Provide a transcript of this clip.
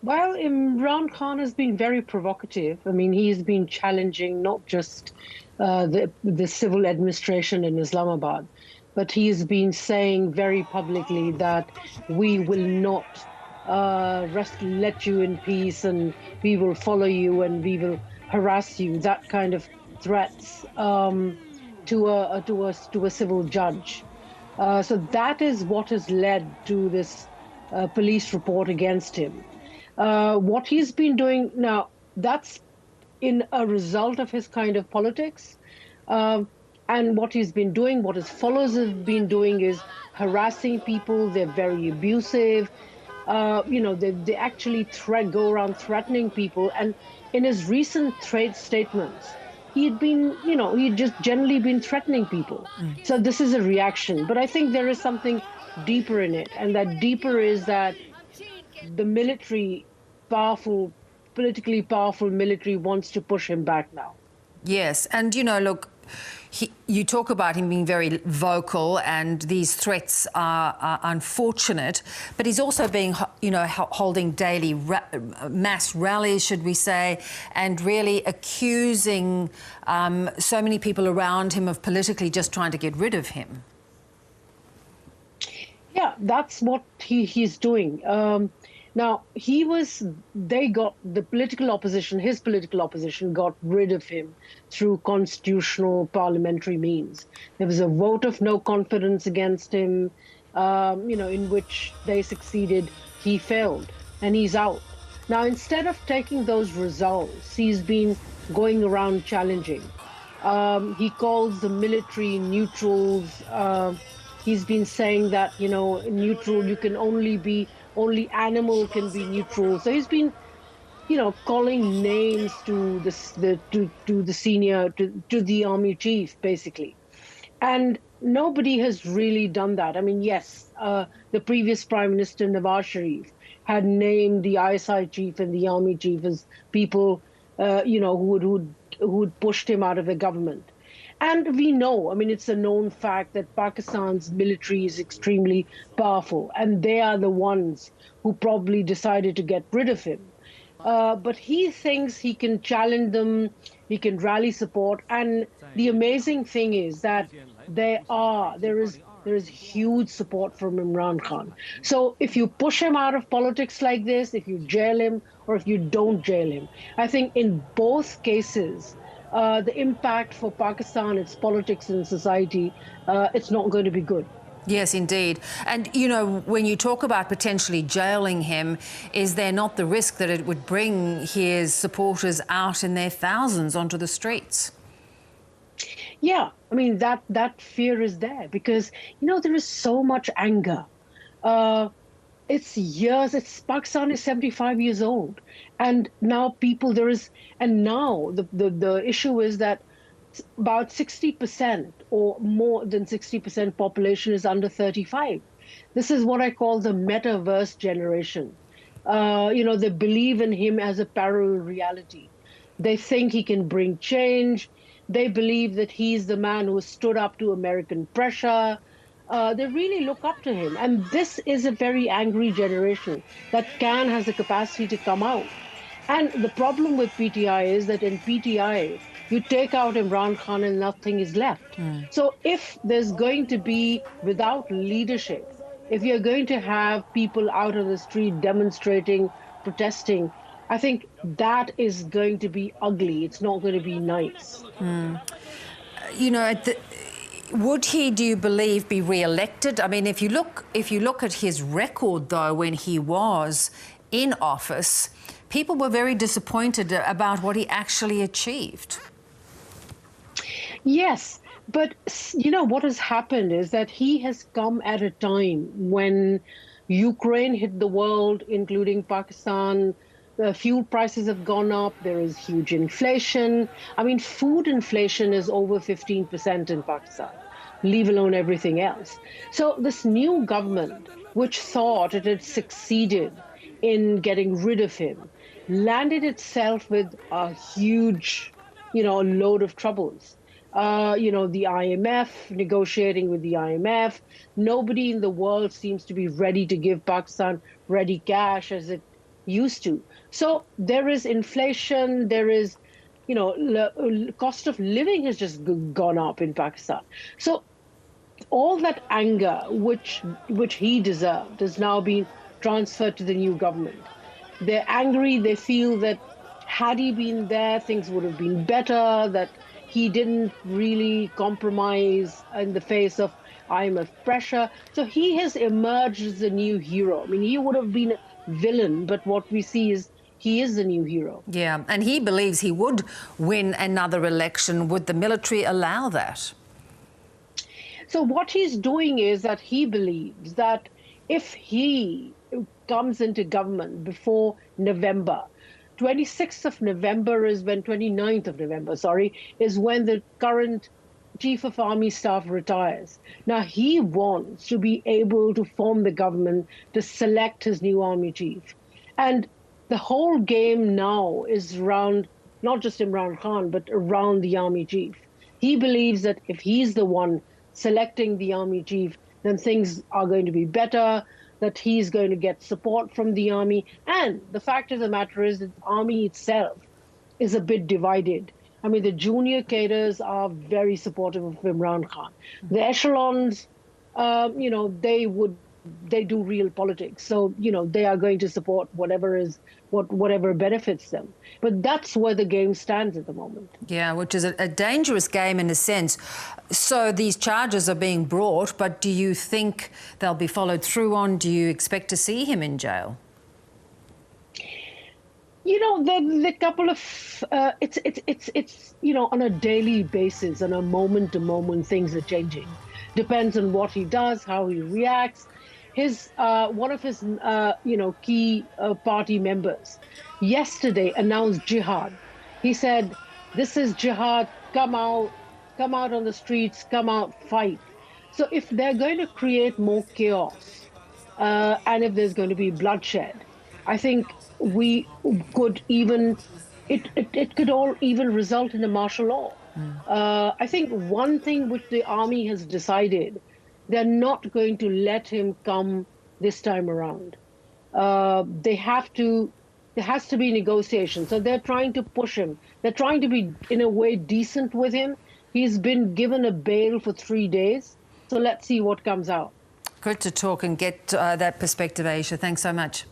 Well, Imran Khan has been very provocative. I mean, he's been challenging not just the civil administration in Islamabad, but he's been saying very publicly that we will not let you in peace, and we will follow you, and we will harass you. That kind of threats to a civil judge. So that is what has led to this police report against him. What he's been doing now, that's in a result of his kind of politics. And what he's been doing, what his followers have been doing is harassing people. They're very abusive. They actually go around threatening people. And in his recent trade statements, he'd just generally been threatening people. So this is a reaction. But I think there is something deeper in it. And that deeper is that the politically powerful military wants to push him back now. Yes, and look, you talk about him being very vocal, and these threats are unfortunate, but he's also being, holding daily mass rallies, should we say, and really accusing so many people around him of politically just trying to get rid of him. Yeah, that's what he's doing. Now, his political opposition got rid of him through constitutional parliamentary means. There was a vote of no confidence against him, in which they succeeded. He failed, and he's out. Now, instead of taking those results, he's been going around challenging. He calls the military neutrals. He's been saying that, neutral, you can only animal can be neutral. So he's been, calling names to the army chief, basically. And nobody has really done that. I mean, yes, the previous Prime Minister, Nawaz Sharif, had named the ISI chief and the army chief as people, who'd pushed him out of the government. And we know, I mean, it's a known fact that Pakistan's military is extremely powerful, and they are the ones who probably decided to get rid of him. But he thinks he can challenge them, he can rally support, and the amazing thing is that there is huge support from Imran Khan. So if you push him out of politics like this, if you jail him, or if you don't jail him, I think in both cases, the impact for Pakistan, its politics and society, it's not going to be good. Yes, indeed. And, when you talk about potentially jailing him, is there not the risk that it would bring his supporters out in their thousands onto the streets? Yeah, I mean, that fear is there because, there is so much anger. Pakistan is 75 years old. And now the issue is that about 60% or more than 60% population is under 35. This is what I call the metaverse generation. They believe in him as a parallel reality. They think he can bring change. They believe that he's the man who stood up to American pressure. They really look up to him. And this is a very angry generation that has the capacity to come out. And the problem with PTI is that in PTI, you take out Imran Khan and nothing is left. So if there's going to be, without leadership, if you're going to have people out on the street demonstrating, protesting, I think that is going to be ugly. It's not going to be nice. Would he, do you believe, be re-elected? I mean, if you look at his record, though, when he was in office, people were very disappointed about what he actually achieved. Yes, but, what has happened is that he has come at a time when Ukraine hit the world, including Pakistan. The fuel prices have gone up. There is huge inflation. I mean, food inflation is over 15% in Pakistan, leave alone everything else. So this new government, which thought it had succeeded in getting rid of him, landed itself with a huge, load of troubles. The IMF, negotiating with the IMF. Nobody in the world seems to be ready to give Pakistan ready cash as it used to. So there is inflation, there is, cost of living has just gone up in Pakistan. So all that anger, which he deserved, has now been transferred to the new government. They're angry. They feel that had he been there, things would have been better, that he didn't really compromise in the face of IMF pressure. So he has emerged as a new hero. I mean, he would have been a villain, but what we see is he is the new hero. Yeah, and he believes he would win another election. Would the military allow that? So what he's doing is that he believes that if he comes into government before November, 26th of November is when, 29th of November, sorry, is when the current Chief of Army Staff retires. Now, he wants to be able to form the government to select his new army chief. And the whole game now is around not just Imran Khan, but around the army chief. He believes that if he's the one selecting the army chief, then things are going to be better, that he's going to get support from the army. And the fact of the matter is that the army itself is a bit divided. I mean, the junior cadres are very supportive of Imran Khan. The echelons, they do real politics. So, they are going to support whatever benefits them. But that's where the game stands at the moment. Yeah, which is a dangerous game in a sense. So these charges are being brought, but do you think they'll be followed through on? Do you expect to see him in jail? The couple of, it's on a daily basis, on a moment-to-moment, things are changing. Depends on what he does, how he reacts. One of his, key party members yesterday announced jihad. He said, this is jihad, come out on the streets, come out, fight. So if they're going to create more chaos, and if there's going to be bloodshed, I think we could it could all even result in a martial law. I think one thing which the army has decided, they're not going to let him come this time around. There has to be negotiation. So they're trying to push him. They're trying to be, in a way, decent with him. He's been given a bail for 3 days. So let's see what comes out. Good to talk and get that perspective, Aisha. Thanks so much.